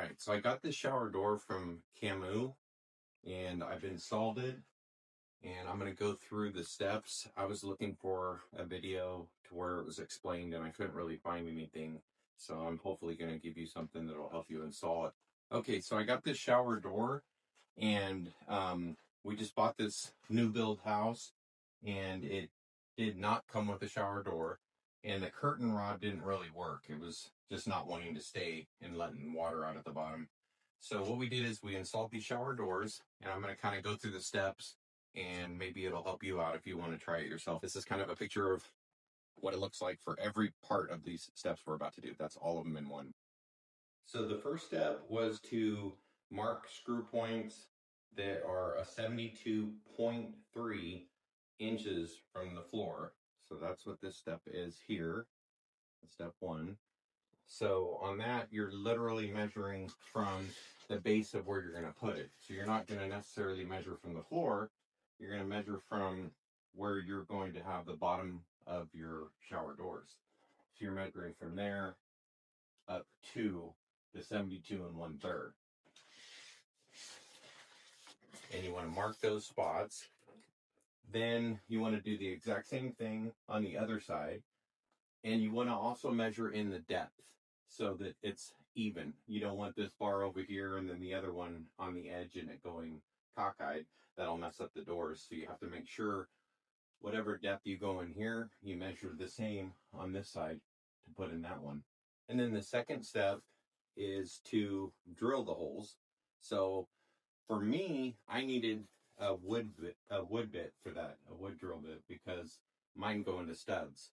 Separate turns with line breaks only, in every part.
right, so I got this shower door from Cammoo and I've installed it, and I'm going to go through the steps. I was looking for a video to where it was explained and I couldn't really find anything. So I'm hopefully going to give you something that'll help you install it. Okay, so I got this shower door, and we just bought this new build house, and it did not come with a shower door, and the curtain rod didn't really work. It was just not wanting to stay and letting water out at the bottom. So what we did is we installed these shower doors, and I'm going to kind of go through the steps, and maybe it'll help you out if you want to try it yourself. This is kind of a picture of what it looks like for every part of these steps we're about to do. That's all of them in one. So the first step was to mark screw points that are a 72.3 inches from the floor. So that's what this step is here, step one. So on that, you're literally measuring from the base of where you're going to put it. So you're not going to necessarily measure from the floor. You're going to measure from where you're going to have the bottom of your shower doors. So you're measuring from there up to the 72 1/3. And you want to mark those spots. Then you want to do the exact same thing on the other side. And you want to also measure in the depth so that it's even. You don't want this bar over here and then the other one on the edge and it going cockeyed. That'll mess up the doors. So you have to make sure whatever depth you go in here, you measure the same on this side to put in that one. And then the second step is to drill the holes. So for me, I needed a wood bit for that, a wood drill bit, because mine go into studs.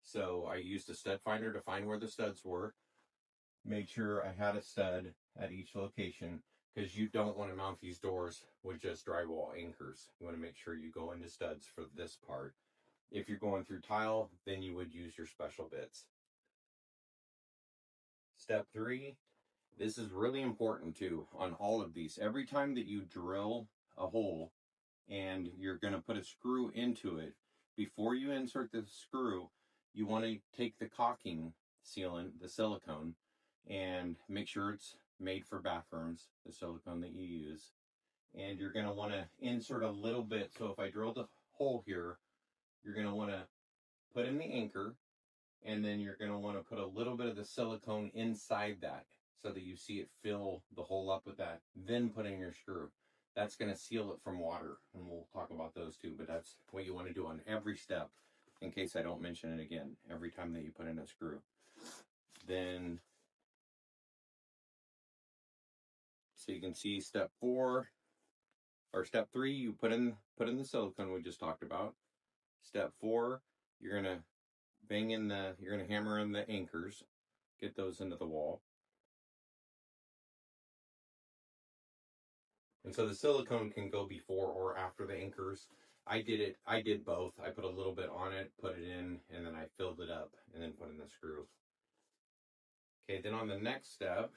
So I used a stud finder to find where the studs were, made sure I had a stud at each location, because you don't want to mount these doors with just drywall anchors. You want to make sure you go into studs for this part. If you're going through tile, then you would use your special bits. Step 3, this is really important too on all of these. Every time that you drill a hole and you're going to put a screw into it, before you insert the screw, you want to take the caulking sealant, the silicone, and make sure it's made for bathrooms, the silicone that you use. And you're going to want to insert a little bit. So if I drilled a hole here, you're going to want to put in the anchor, and then you're going to want to put a little bit of the silicone inside that so that you see it fill the hole up with that. Then put in your screw. That's going to seal it from water, and we'll talk about those too, but that's what you want to do on every step, in case I don't mention it again, every time that you put in a screw. Then, so you can see step 4, or step 3, you put in the silicone we just talked about. Step 4, you're going to you're going to hammer in the anchors, get those into the wall. And so the silicone can go before or after the anchors. I did both. I put a little bit on it, put it in, and then I filled it up and then put in the screw. Okay, then on the next step,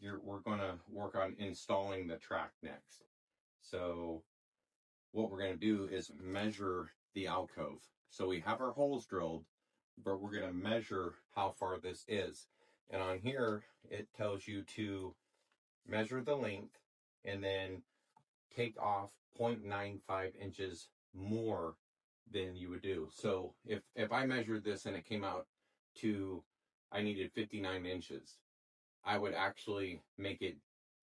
we're going to work on installing the track next. So what we're going to do is measure the alcove. So we have our holes drilled, but we're going to measure how far this is. And on here, it tells you to measure the length and then take off 0.95 inches more than you would do. So if I measured this and it came out to, I needed 59 inches, I would actually make it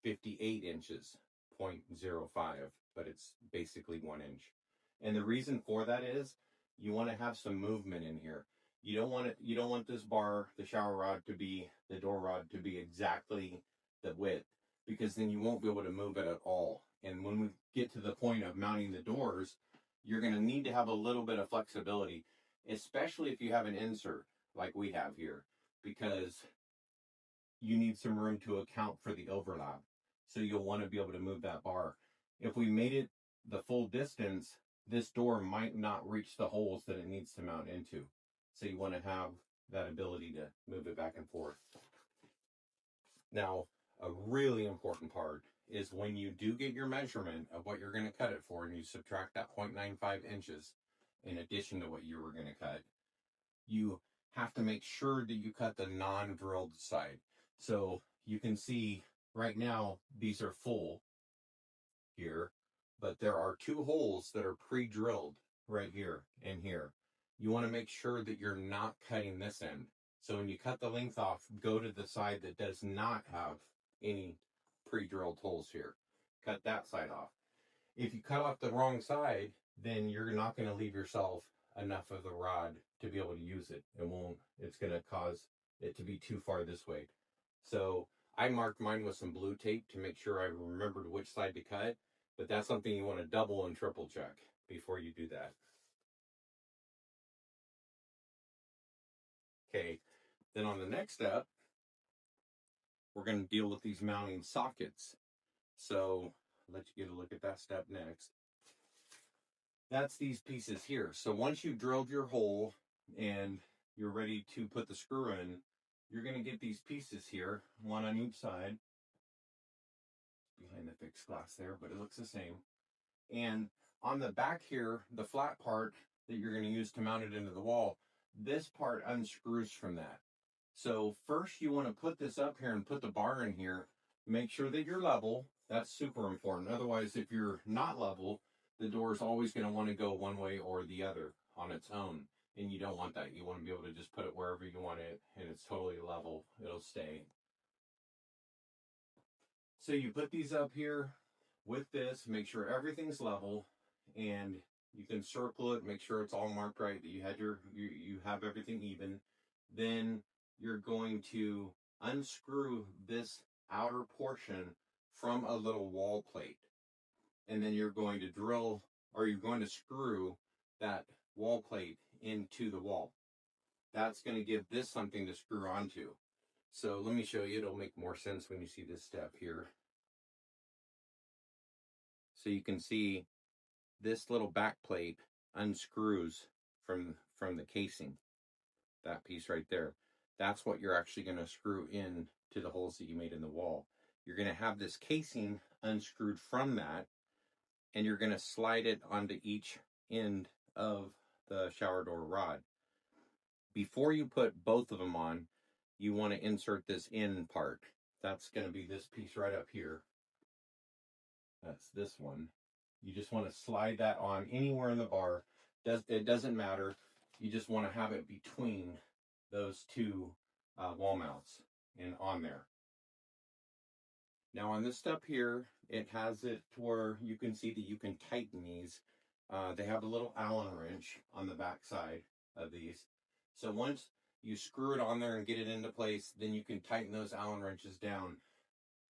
58 inches, 0.05, but it's basically 1 inch. And the reason for that is you want to have some movement in here. You don't want this bar, the shower rod the door rod to be exactly the width, because then you won't be able to move it at all. And when we get to the point of mounting the doors, you're going to need to have a little bit of flexibility, especially if you have an insert like we have here, because you need some room to account for the overlap. So you'll want to be able to move that bar. If we made it the full distance, this door might not reach the holes that it needs to mount into. So you want to have that ability to move it back and forth. Now, a really important part is when you do get your measurement of what you're going to cut it for, and you subtract that 0.95 inches in addition to what you were going to cut, you have to make sure that you cut the non-drilled side. So you can see right now these are full here, but there are 2 holes that are pre-drilled right here and here. You want to make sure that you're not cutting this end. So when you cut the length off, go to the side that does not have any pre-drilled holes here. Cut that side off. If you cut off the wrong side, then you're not going to leave yourself enough of the rod to be able to use it. It's going to cause it to be too far this way. So I marked mine with some blue tape to make sure I remembered which side to cut, but that's something you want to double and triple check before you do that. Okay, then on the next step, we're going to deal with these mounting sockets. So let you get a look at that step next. That's these pieces here. So once you've drilled your hole and you're ready to put the screw in, you're going to get these pieces here, one on each side. Behind the fixed glass there, but it looks the same. And on the back here, the flat part that you're going to use to mount it into the wall, this part unscrews from that. So first you want to put this up here and put the bar in here. Make sure that you're level. That's super important. Otherwise, if you're not level, the door is always going to want to go one way or the other on its own. And you don't want that. You want to be able to just put it wherever you want it and it's totally level. It'll stay. So you put these up here with this, make sure everything's level, and you can circle it, make sure it's all marked right, that you have everything even. Then you're going to unscrew this outer portion from a little wall plate. And then you're going to drill, or you're going to screw that wall plate into the wall. That's going to give this something to screw onto. So let me show you, it'll make more sense when you see this step here. So you can see this little back plate unscrews from the casing. That piece right there. That's what you're actually going to screw in to the holes that you made in the wall. You're going to have this casing unscrewed from that, and you're going to slide it onto each end of the shower door rod. Before you put both of them on, you want to insert this in part. That's going to be this piece right up here. That's this one. You just want to slide that on anywhere in the bar. It doesn't matter. You just want to have it between those 2 wall mounts and on there. Now on this step here, it has it to where you can see that you can tighten these. They have a little Allen wrench on the back side of these. So once you screw it on there and get it into place, then you can tighten those Allen wrenches down.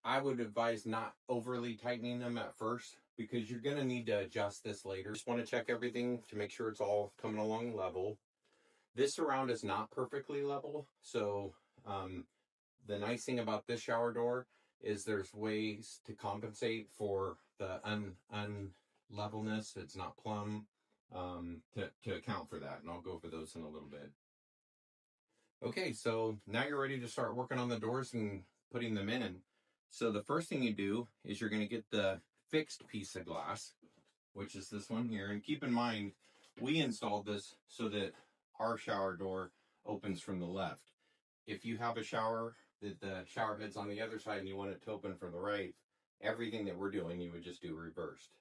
I would advise not overly tightening them at first because you're going to need to adjust this later. Just want to check everything to make sure it's all coming along level. This surround is not perfectly level, so the nice thing about this shower door is there's ways to compensate for the unlevelness. It's not plumb, to account for that, and I'll go over those in a little bit. Okay, so now you're ready to start working on the doors and putting them in. So the first thing you do is you're going to get the fixed piece of glass, which is this one here. And keep in mind, we installed this so that our shower door opens from the left. If you have a shower that the shower head's on the other side and you want it to open from the right, everything that we're doing, you would just do reversed.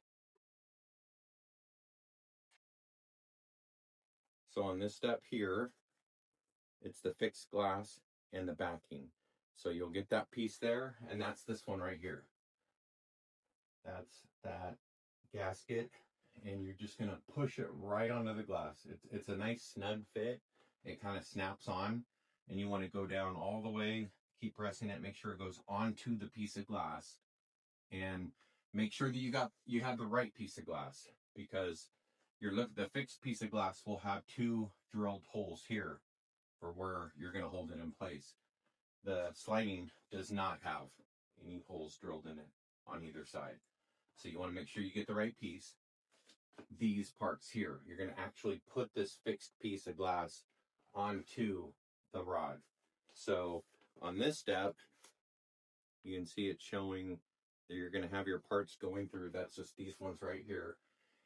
So on this step here, it's the fixed glass and the backing. So you'll get that piece there, and that's this one right here. That's that gasket, and you're just gonna push it right onto the glass. It's a nice snug fit. It kind of snaps on, and you want to go down all the way, keep pressing it, make sure it goes onto the piece of glass, and make sure that you have the right piece of glass, because the fixed piece of glass will have 2 drilled holes here for where you're going to hold it in place. The sliding does not have any holes drilled in it on either side. So you want to make sure you get the right piece. These parts here, you're going to actually put this fixed piece of glass onto the rod. So on this step, you can see it showing that you're going to have your parts going through. That's just these ones right here.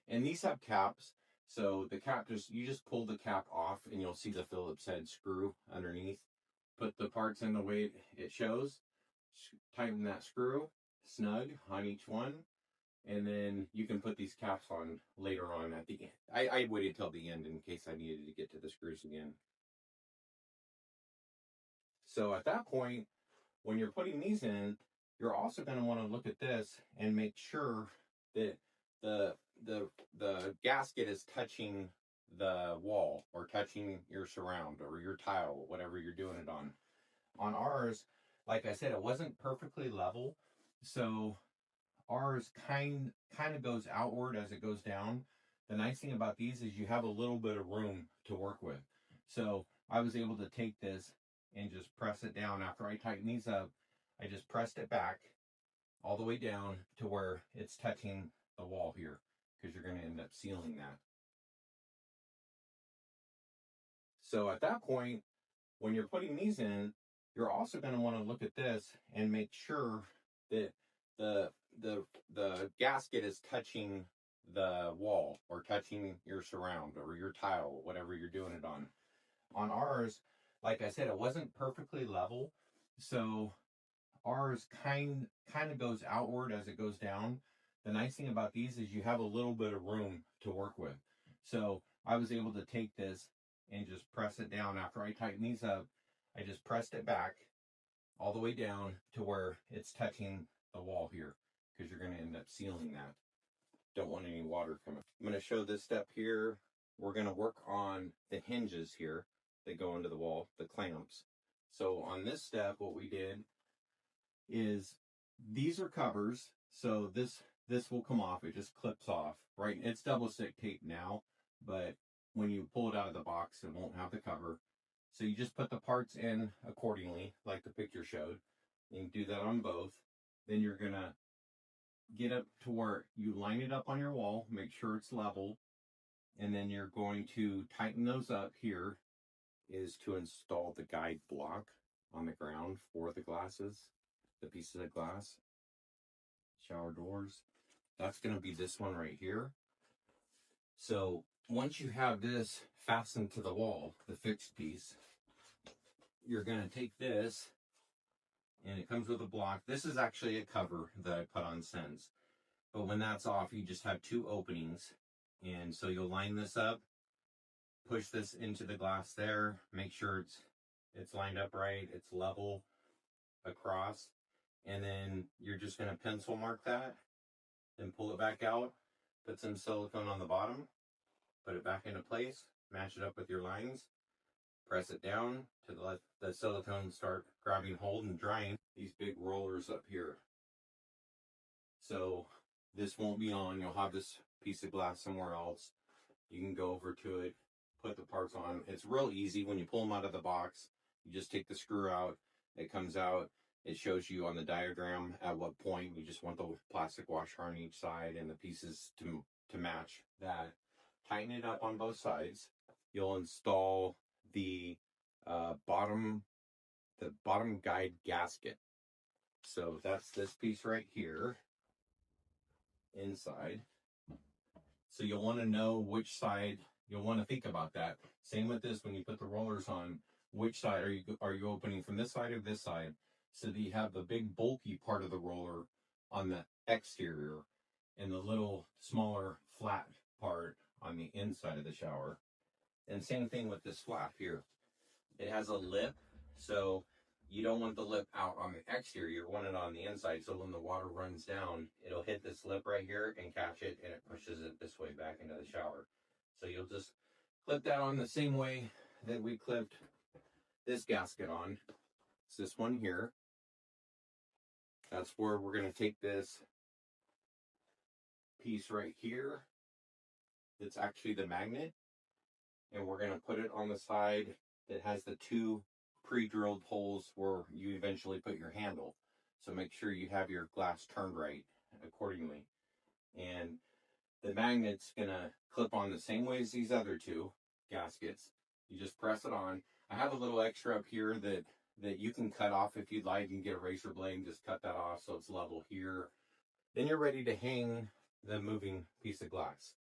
And these have caps. So the cap, you just pull the cap off and you'll see the Phillips head screw underneath. Put the parts in the way it shows, tighten that screw snug on each one, and then you can put these caps on later on at the end. I waited till the end in case I needed to get to the screws again. So at that point, when you're putting these in, you're also going to want to look at this and make sure that the gasket is touching the wall or touching your surround or your tile, whatever you're doing it on. On ours, like I said, it wasn't perfectly level, so ours kind of goes outward as it goes down. The nice thing about these is you have a little bit of room to work with. So I was able to take this and just press it down. After I tighten these up, I just pressed it back all the way down to where it's touching the wall here, because you're going to end up sealing that. So at that point, when you're putting these in, you're also going to want to look at this and make sure that the gasket is touching the wall or touching your surround or your tile, whatever you're doing it on. On ours, like I said, it wasn't perfectly level, so ours kind of goes outward as it goes down. The nice thing about these is you have a little bit of room to work with. So I was able to take this and just press it down. After I tighten these up, I just pressed it back all the way down to where it's touching the wall here, because you're going to end up sealing that. Don't want any water coming. I'm going to show this step here. We're going to work on the hinges here that go into the wall, the clamps. So on this step, what we did is these are covers, so this will come off. It just clips off, right? It's double stick tape now, but when you pull it out of the box, it won't have the cover. So you just put the parts in accordingly, like the picture showed. You can do that on both. Then you're gonna get up to where you line it up on your wall, make sure it's level, and then you're going to tighten those up. Here is to install the guide block on the ground for the glasses, the pieces of glass, shower doors. That's going to be this one right here. So once you have this fastened to the wall, the fixed piece, you're going to take this, and it comes with a block. This is actually a cover that I put on since, but when that's off, you just have two openings. And so you'll line this up, push this into the glass there, make sure it's lined up right, it's level across, and then you're just going to pencil mark that, then pull it back out, put some silicone on the bottom, put it back into place, match it up with your lines, press it down to let the silicone start grabbing hold and drying. These big rollers up here. So this won't be on. You'll have this piece of glass somewhere else. You can go over to it, put the parts on. It's real easy. When you pull them out of the box, you just take the screw out. It comes out. It shows you on the diagram at what point you just want the plastic washer on each side and the pieces to match that. Tighten it up on both sides. You'll install the bottom guide gasket. So that's this piece right here inside. So you'll want to know which side. You'll want to think about that. Same with this, when you put the rollers on, which side are you opening, from this side or this side, so that you have the big bulky part of the roller on the exterior and the little smaller flat part on the inside of the shower. And same thing with this flap here. It has a lip, so you don't want the lip out on the exterior, you want it on the inside, so when the water runs down, it'll hit this lip right here and catch it, and it pushes it this way back into the shower. So you'll just clip that on the same way that we clipped this gasket on. It's this one here. That's where we're going to take this piece right here. It's actually the magnet, and we're going to put it on the side that has the two pre-drilled holes where you eventually put your handle. So make sure you have your glass turned right accordingly. And the magnet's gonna clip on the same way as these other two gaskets. You just press it on. I have a little extra up here that you can cut off if you'd like. You can get a razor blade and just cut that off so it's level here. Then you're ready to hang the moving piece of glass.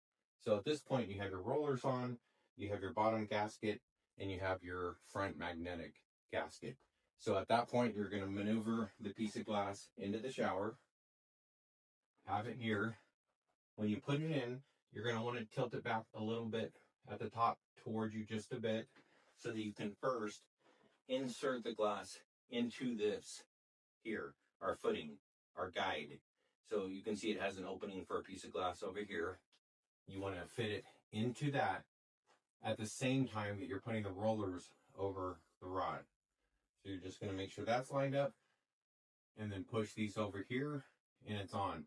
So at this point, you have your rollers on, you have your bottom gasket, and you have your front magnetic gasket. So at that point, you're going to maneuver the piece of glass into the shower, have it here. When you put it in, you're going to want to tilt it back a little bit at the top towards you just a bit so that you can first insert the glass into this here, our footing, our guide. So you can see it has an opening for a piece of glass over here. You want to fit it into that at the same time that you're putting the rollers over the rod. So you're just going to make sure that's lined up and then push these over here and it's on.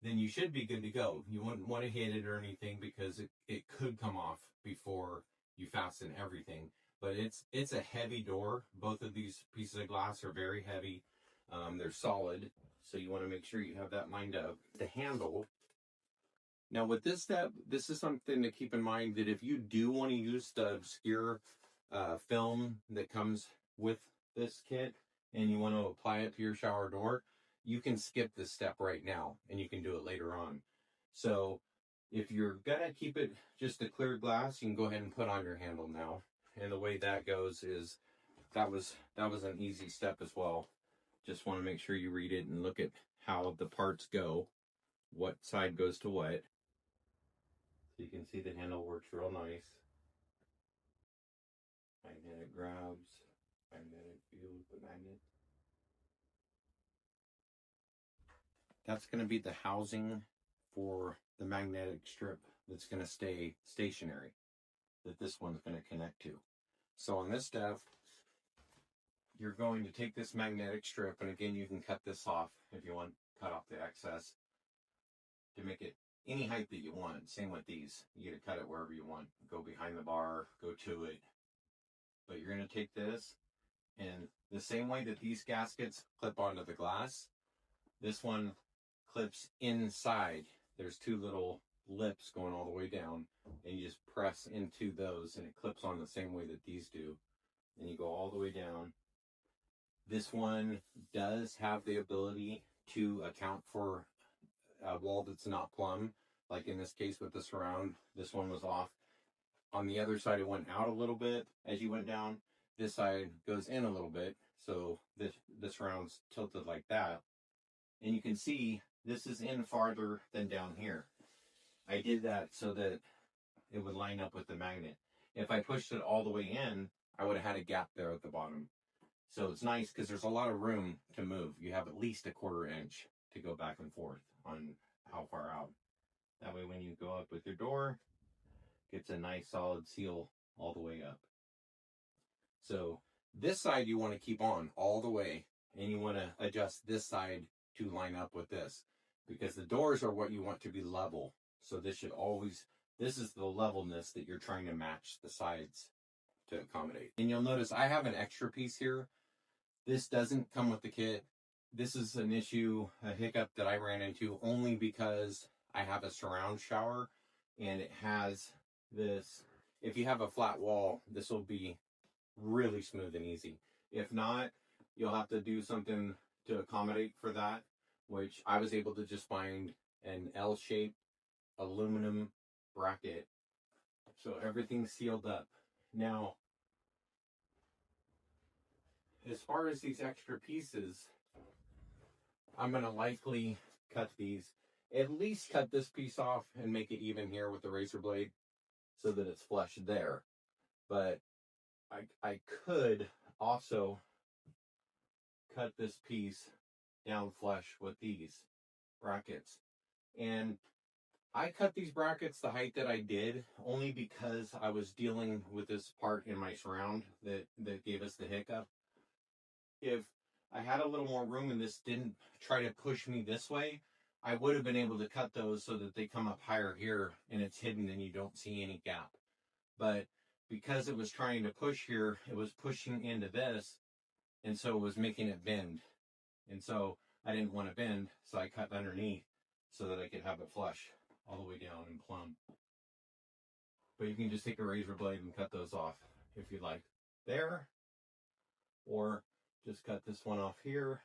Then you should be good to go. You wouldn't want to hit it or anything because it could come off before you fasten everything. But it's a heavy door. Both of these pieces of glass are very heavy. They're solid, so you want to make sure you have that lined up. The handle. Now with this step, this is something to keep in mind, that if you do want to use the obscure film that comes with this kit and you want to apply it to your shower door, you can skip this step right now and you can do it later on. So if you're gonna keep it just a clear glass, you can go ahead and put on your handle now. And the way that goes is that was an easy step as well. Just want to make sure you read it and look at how the parts go, what side goes to what. So you can see the handle works real nice. Magnetic grabs, magnetic field, the magnet. That's going to be the housing for the magnetic strip that's going to stay stationary, that this one's going to connect to. So on this step, you're going to take this magnetic strip, and again, you can cut this off if you want, cut off the excess to make it any height that you want. Same with these. You get to cut it wherever you want. Go behind the bar, go to it. But you're going to take this, and the same way that these gaskets clip onto the glass, this one clips inside. There's two little lips going all the way down, and you just press into those, and it clips on the same way that these do. And you go all the way down. This one does have the ability to account for a wall that's not plumb. Like in this case with the surround, this one was off. On the other side, it went out a little bit as you went down. This side goes in a little bit, so this surround's tilted like that. And you can see this is in farther than down here. I did that so that it would line up with the magnet. If I pushed it all the way in, I would have had a gap there at the bottom. So it's nice because there's a lot of room to move. You have at least a 1/4 inch to go back and forth on how far out. That way when you go up with your door, it gets a nice solid seal all the way up. So this side you want to keep on all the way, and you want to adjust this side to line up with this, because the doors are what you want to be level. So this should always, this is the levelness that you're trying to match the sides to accommodate. And you'll notice I have an extra piece here. This doesn't come with the kit. This is an issue, a hiccup that I ran into only because I have a surround shower and it has this. If you have a flat wall, this will be really smooth and easy. If not, you'll have to do something to accommodate for that, which I was able to just find an L-shaped aluminum bracket. So everything's sealed up. Now, as far as these extra pieces, I'm going to likely cut these, at least cut this piece off and make it even here with the razor blade so that it's flush there. But I could also cut this piece down flush with these brackets. And I cut these brackets the height that I did only because I was dealing with this part in my surround that gave us the hiccup. If I had a little more room and this didn't try to push me this way, I would have been able to cut those so that they come up higher here and it's hidden and you don't see any gap. But because it was trying to push here, it was pushing into this, and so it was making it bend. And so I didn't want to bend, so I cut underneath so that I could have it flush all the way down and plumb. But you can just take a razor blade and cut those off if you'd like there, or just cut this one off here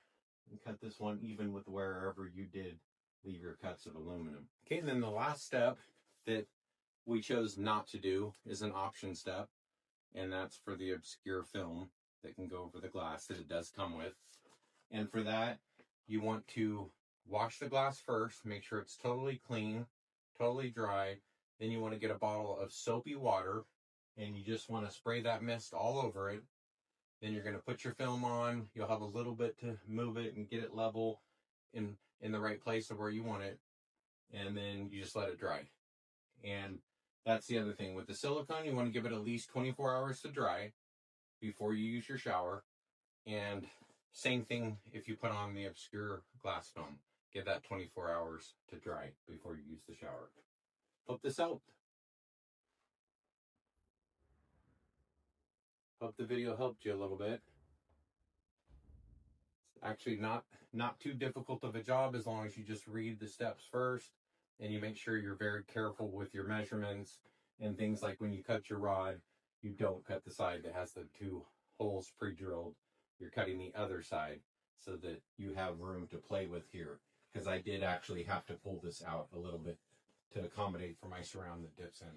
and cut this one even with wherever you did leave your cuts of aluminum. Okay, and then the last step that we chose not to do is an option step, and that's for the obscure film that can go over the glass that it does come with. And for that, you want to wash the glass first, make sure it's totally clean, totally dry. Then you want to get a bottle of soapy water, and you just want to spray that mist all over it. Then you're going to put your film on. You'll have a little bit to move it and get it level in the right place of where you want it. And then you just let it dry. And that's the other thing. With the silicone, you want to give it at least 24 hours to dry before you use your shower. And same thing if you put on the obscure glass film. Give that 24 hours to dry before you use the shower. Hope this helped. Hope the video helped you a little bit. It's actually not too difficult of a job as long as you just read the steps first and you make sure you're very careful with your measurements and things like when you cut your rod, you don't cut the side that has the 2 holes pre-drilled. You're cutting the other side so that you have room to play with here. Because I did actually have to pull this out a little bit to accommodate for my surround that dips in.